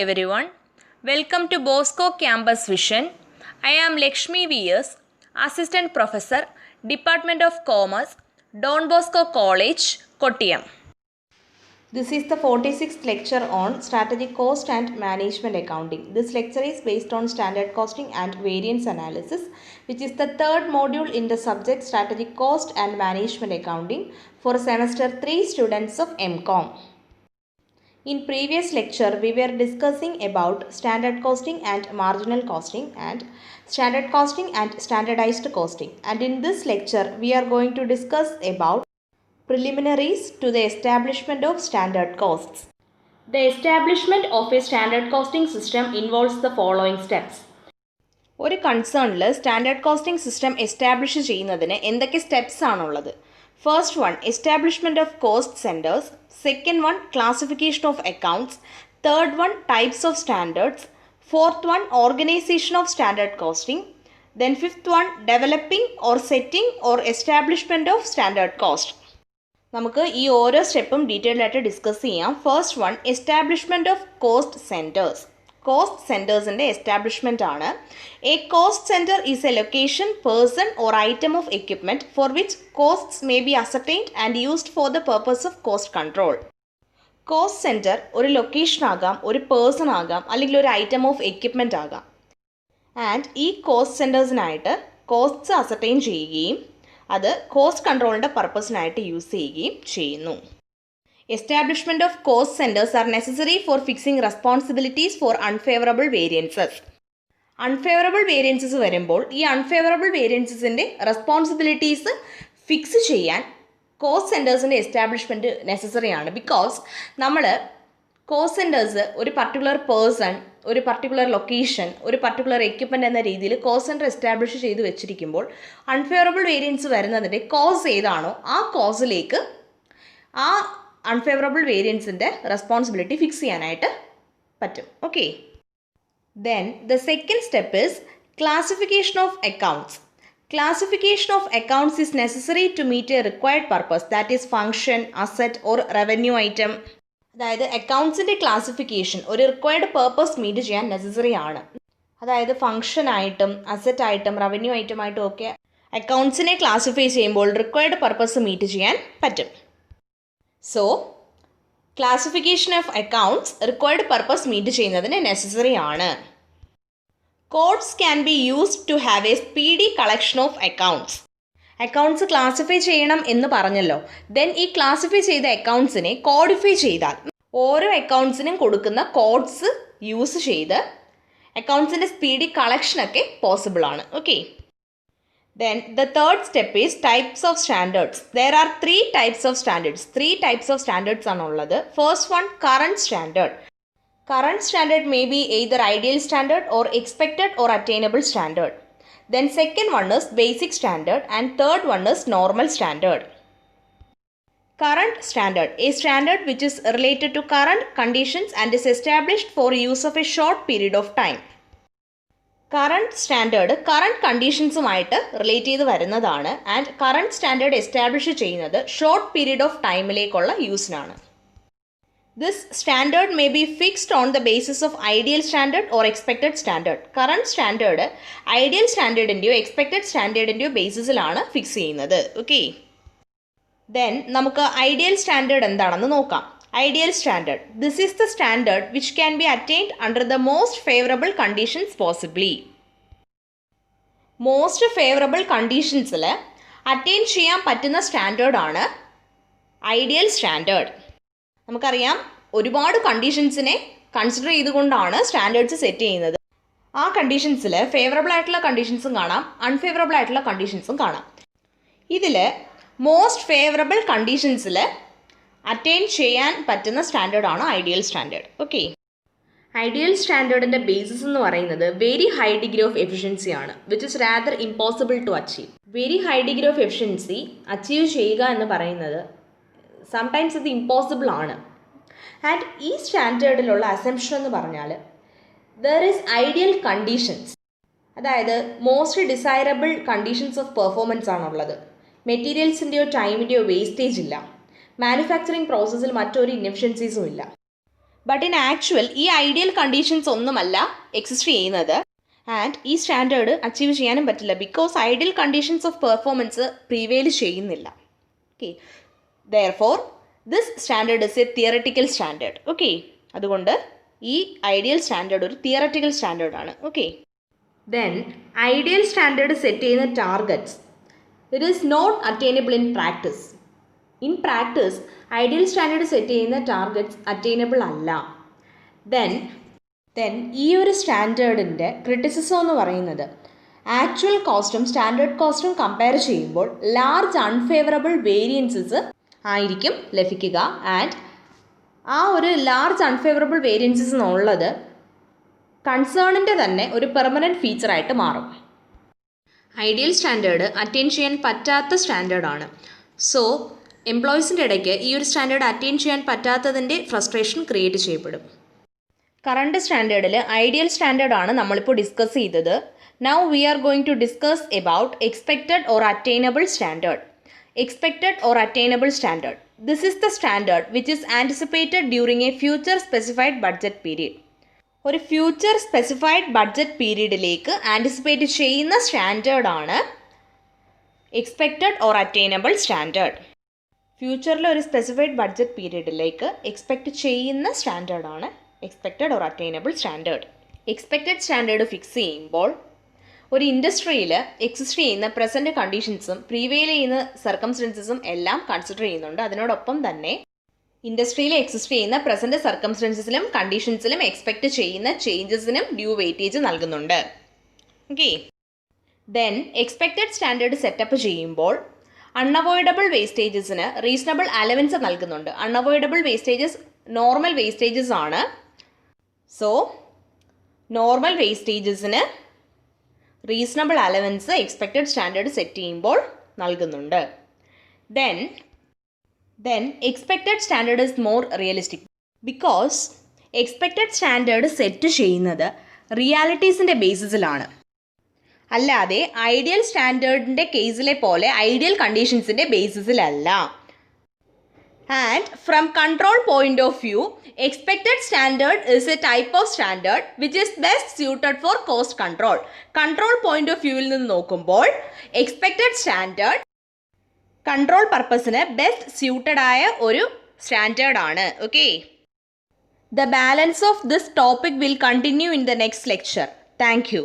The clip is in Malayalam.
everyone. Welcome to Bosco Campus Vision. I am Lakshmi V.S., Assistant Professor, Department of Commerce, Don Bosco College, Kottayam. This is the 46th lecture on Strategic Cost and Management Accounting. This lecture is based on Standard Costing and Variance Analysis, which is the third module in the subject Strategic Cost and Management Accounting for Semester 3 students of MCOM. In previous lecture, we were discussing about standard costing and marginal costing and standard costing and standardized costing. And in this lecture, we are going to discuss about preliminaries to the establishment of standard costs. The establishment of a standard costing system involves the following steps. ഒരു കൺസേണിൽ സ്റ്റാൻഡേർഡ് കോസ്റ്റിംഗ് സിസ്റ്റം എസ്റ്റാബ്ലിഷ് ചെയ്യുന്നതിന് എന്തൊക്കെ സ്റ്റെപ്സ് ആണുള്ളത്? First one, establishment of cost centres. Second one, classification of accounts. Third one, types of standards. Fourth one, organisation of standard costing. Then fifth one, developing or setting or establishment of standard cost. നമുക്ക് ഈ ഓരോ സ്റ്റെപ്പും ഡീറ്റെയിൽഡ് ആയിട്ട് ഡിസ്കസ് ചെയ്യാം. First one, establishment of cost centres. Cost സെൻറ്റേഴ്സിൻ്റെ എസ്റ്റാബ്ലിഷ്മെൻ്റ് ആണ്. A cost centre is a location, person or item of equipment for which costs may be ascertained and used for the purpose of cost control. Cost centre ഒരു ലൊക്കേഷൻ ആകാം, ഒരു പേഴ്സൺ ആകാം, അല്ലെങ്കിൽ ഒരു ഐറ്റം ഓഫ് എക്യുപ്മെൻ്റ് ആകാം. ആൻഡ് ഈ കോസ്റ്റ് സെൻറ്റേഴ്സിനായിട്ട് കോസ്റ്റ്സ് അസർടൈൻ ചെയ്യുകയും അത് കോസ്റ്റ് കൺട്രോളിൻ്റെ പർപ്പസിനായിട്ട് യൂസ് ചെയ്യുകയും ചെയ്യുന്നു. Establishment of cost centers are necessary for fixing responsibilities for unfavorable variances. Unfavorable variances വരുമ്പോൾ ഈ unfavorable variancesൻ്റെ റെസ്പോൺസിബിലിറ്റീസ് ഫിക്സ് ചെയ്യാൻ കോസ്റ്റ് സെൻറ്റേഴ്സിൻ്റെ എസ്റ്റാബ്ലിഷ്മെൻറ്റ് നെസസറി ആണ്. ബിക്കോസ് നമ്മൾ കോസ്റ്റ് സെൻറ്റേഴ്സ് ഒരു പർട്ടിക്കുലർ പേഴ്സൺ, ഒരു പർട്ടിക്കുലർ ലൊക്കേഷൻ, ഒരു പർട്ടിക്കുലർ എക്യുപ്മെൻറ്റ് എന്ന രീതിയിൽ കോസ്റ്റ് സെൻറ്റർ എസ്റ്റാബ്ലിഷ് ചെയ്ത് വെച്ചിരിക്കുമ്പോൾ അൺഫേവറബിൾ വേരിയൻസ് വരുന്നതിൻ്റെ കോസ് ഏതാണോ ആ കോസിലേക്ക് ആ അൺഫേവറബിൾ വേരിയൻസിൻ്റെ റെസ്പോൺസിബിലിറ്റി ഫിക്സ് ചെയ്യാനായിട്ട് പറ്റും. Okay, then the second step is classification of accounts. Classification of accounts is necessary to meet a required purpose, that is function, asset or revenue item. അതായത് അക്കൗണ്ട്സിൻ്റെ ക്ലാസിഫിക്കേഷൻ ഒരു റിക്വയർഡ് പേർപ്പസ് മീറ്റ് ചെയ്യാൻ നെസസറി ആണ്. അതായത് ഫംഗ്ഷനായിട്ടും അസറ്റായിട്ടും റവന്യൂ ഐറ്റമായിട്ടും ഒക്കെ അക്കൗണ്ട്സിനെ ക്ലാസിഫൈ ചെയ്യുമ്പോൾ റിക്വയർഡ് പർപ്പസ് മീറ്റ് ചെയ്യാൻ പറ്റും. So classification of accounts required purpose meet ചെയ്യുന്നതിന് നെസസറി ആണ്. Codes can be used to have A speedy collection of accounts. Accounts classify ചെയ്യണം എന്ന് പറഞ്ഞല്ലോ. ദെൻ ഈ ക്ലാസിഫൈ ചെയ്ത അക്കൗണ്ട്സിനെ കോഡിഫൈ ചെയ്താൽ ഓരോ അക്കൗണ്ട്സിനും കൊടുക്കുന്ന കോഡ്സ് യൂസ് ചെയ്ത് അക്കൗണ്ട്സിൻ്റെ സ്പീഡി കളക്ഷനൊക്കെ പോസിബിൾ ആണ്. Okay, then the third step is types of standards. There are three types of standards. Three types of standards ആണുള്ളത്. First one, current standard. Current standard may be either ideal standard or expected or attainable standard. Then second one is basic standard and third one is normal standard. Current standard, a standard which is related to current conditions and is established for use of a short period of time. Current standard current കണ്ടീഷൻസുമായിട്ട് റിലേറ്റ് ചെയ്ത് വരുന്നതാണ്. ആൻഡ് കറണ്ട് സ്റ്റാൻഡേർഡ് എസ്റ്റാബ്ലിഷ് ചെയ്യുന്നത് ഷോർട്ട് പീരീഡ് ഓഫ് ടൈമിലേക്കുള്ള യൂസിനാണ്. This standard may be fixed on the basis of ideal standard or expected standard. Current standard ideal സ്റ്റാൻഡേർഡിൻ്റെയോ എക്സ്പെക്റ്റഡ് സ്റ്റാൻഡേർഡിൻ്റെയോ ബേസിസിലാണ് ഫിക്സ് ചെയ്യുന്നത്. ഓക്കെ, ദെൻ നമുക്ക് ഐഡിയൽ സ്റ്റാൻഡേർഡ് എന്താണെന്ന് നോക്കാം. Ideal standard. This is the standard which can be attained under the most favorable conditions possibly. Most favorable conditions-ൽ അറ്റൈൻ ചെയ്യാൻ പറ്റുന്ന സ്റ്റാൻഡേർഡാണ് ഐഡിയൽ സ്റ്റാൻഡേർഡ്. നമുക്കറിയാം ഒരുപാട് കണ്ടീഷൻസിനെ കൺസിഡർ ചെയ്തുകൊണ്ടാണ് സ്റ്റാൻഡേർഡ്സ് സെറ്റ് ചെയ്യുന്നത്. ആ കണ്ടീഷൻസിൽ ഫേവറബിൾ ആയിട്ടുള്ള കണ്ടീഷൻസും കാണാം, അൺഫേവറബിൾ ആയിട്ടുള്ള കണ്ടീഷൻസും കാണാം. ഇതിൽ മോസ്റ്റ് ഫേവറബിൾ കണ്ടീഷൻസിൽ അറ്റൈൻ ചെയ്യാൻ പറ്റുന്ന സ്റ്റാൻഡേർഡാണ് ഐഡിയൽ സ്റ്റാൻഡേർഡ്. ഓക്കെ, ഐഡിയൽ സ്റ്റാൻഡേർഡിൻ്റെ ബേസിസ് എന്ന് പറയുന്നത് very high degree of efficiency ആണ്, which is rather impossible to achieve. Very high degree of efficiency achieve ചെയ്യുക എന്ന് പറയുന്നത് സംടൈംസ് ഇത് ഇമ്പോസിബിൾ ആണ്. ആൻഡ് ഈ സ്റ്റാൻഡേർഡിലുള്ള അസംപ്ഷൻ എന്ന് പറഞ്ഞാൽ ദർ ഈസ് ഐഡിയൽ കണ്ടീഷൻസ്, അതായത് most desirable conditions of performance ആണുള്ളത്. മെറ്റീരിയൽസിൻ്റെയോ ടൈമിൻ്റെയോ വേസ്റ്റേജ് ഇല്ല. മാനുഫാക്ചറിങ് പ്രോസസ്സിൽ മറ്റൊരു ഇൻഎഫിഷ്യൻസീസും ഇല്ല. ബട്ട് ഇൻ ആക്ച്വൽ ഈ ഐഡിയൽ കണ്ടീഷൻസ് ഒന്നുമല്ല എക്സിസ്റ്റ് ചെയ്യുന്നത്. ആൻഡ് ഈ സ്റ്റാൻഡേർഡ് അച്ചീവ് ചെയ്യാനും പറ്റില്ല because ideal conditions of performance prevail ചെയ്യുന്നില്ല. Okay, therefore this standard is a theoretical standard. Okay, അതുകൊണ്ട് ഈ ഐഡിയൽ സ്റ്റാൻഡേർഡ് ഒരു തിയററ്റിക്കൽ സ്റ്റാൻഡേർഡാണ്. Okay, then ideal standard set ചെയ്യുന്ന targets it is not attainable in practice. In practice ideal standard set ചെയ്യുന്ന ടാർഗറ്റ്സ് അറ്റൈനബിൾ അല്ല. ദെൻ ഈ ഒരു സ്റ്റാൻഡേർഡിൻ്റെ ക്രിറ്റിസിസം എന്ന് പറയുന്നത് ആക്ച്വൽ കോസ്റ്റും സ്റ്റാൻഡേർഡ് കോസ്റ്റും കമ്പയർ ചെയ്യുമ്പോൾ ലാർജ് അൺഫേവറബിൾ വേരിയൻസസ് ആയിരിക്കും ലഭിക്കുക. ആൻഡ് ആ ഒരു ലാർജ് അൺഫേവറബിൾ വേരിയൻസസ് എന്നുള്ളത് കൺസേണിൻ്റെ തന്നെ ഒരു പെർമനൻറ്റ് ഫീച്ചറായിട്ട് മാറും. ഐഡിയൽ സ്റ്റാൻഡേർഡ് അറ്റൈൻ ചെയ്യാൻ പറ്റാത്ത സ്റ്റാൻഡേർഡാണ്. സോ എംപ്ലോയീസിൻ്റെ ഇടയ്ക്ക് ഈ ഒരു സ്റ്റാൻഡേർഡ് അറ്റൈൻ ചെയ്യാൻ പറ്റാത്തതിൻ്റെ ഫ്രസ്ട്രേഷൻ ക്രിയേറ്റ് ചെയ്യപ്പെടും. കറണ്ട് സ്റ്റാൻഡേർഡിൽ ഐഡിയൽ സ്റ്റാൻഡേർഡാണ് നമ്മളിപ്പോൾ ഡിസ്കസ് ചെയ്തത്. Now we are going to discuss about expected or attainable standard. Expected or attainable standard. This is the standard which is anticipated during a future specified budget period. ഒരു ഫ്യൂച്ചർ സ്പെസിഫൈഡ് ബഡ്ജറ്റ് പീരീഡിലേക്ക് ആൻറ്റിസിപ്പേറ്റ് ചെയ്യുന്ന സ്റ്റാൻഡേർഡാണ് എക്സ്പെക്റ്റഡ് ഓർ അറ്റൈനബിൾ സ്റ്റാൻഡേർഡ്. ഫ്യൂച്ചറിൽ ഒരു സ്പെസിഫൈഡ് ബഡ്ജറ്റ് പീരീഡിലേക്ക് എക്സ്പെക്റ്റ് ചെയ്യുന്ന സ്റ്റാൻഡേർഡാണ് expected or attainable standard. Expected standard fix ചെയ്യുമ്പോൾ ഒരു ഇൻഡസ്ട്രിയിൽ എക്സിസ്റ്റ് ചെയ്യുന്ന പ്രസൻറ്റ് കണ്ടീഷൻസും പ്രീവെയിൽ ചെയ്യുന്ന സർക്കംസ്റ്റൻസസും എല്ലാം കൺസിഡർ ചെയ്യുന്നുണ്ട്. അതിനോടൊപ്പം തന്നെ ഇൻഡസ്ട്രിയിൽ എക്സിസ്റ്റ് ചെയ്യുന്ന പ്രസൻറ്റ് സർക്കംസ്റ്റൻസസിലും കണ്ടീഷൻസിലും എക്സ്പെക്റ്റ് ചെയ്യുന്ന ചേഞ്ചസിനും ഡ്യൂ വെയിറ്റേജ് നൽകുന്നുണ്ട്. Okay, then expected standard setup ചെയ്യുമ്പോൾ അൺഅവോയ്ഡബിൾ വേസ്റ്റേജസിന് റീസണബിൾ അലവൻസ് നൽകുന്നുണ്ട്. അൺഅവോയ്ഡബിൾ വേസ്റ്റേജസ് നോർമൽ വേസ്റ്റേജസ് ആണ്. സോ നോർമൽ വേസ്റ്റേജസിന് reasonable allowance expected standard set ചെയ്യുമ്പോൾ നൽകുന്നുണ്ട്. Then expected standard is more realistic because expected standard set ചെയ്യുന്നത് റിയാലിറ്റീസിൻ്റെ ബേസിസിലാണ്, അല്ലാതെ ഐഡിയൽ സ്റ്റാൻഡേർഡിൻ്റെ കേസിലെ പോലെ ഐഡിയൽ കണ്ടീഷൻസിൻ്റെ ബേസിസിലല്ല. And from control point of view, expected standard is a type of standard which is best suited for cost control. Control point of view ൽ നിന്ന് നോക്കുമ്പോൾ expected standard control purpose-ന് best suited ആയ ഒരു standard ആണ്. Okay. The balance of this topic will continue in the next lecture. Thank you.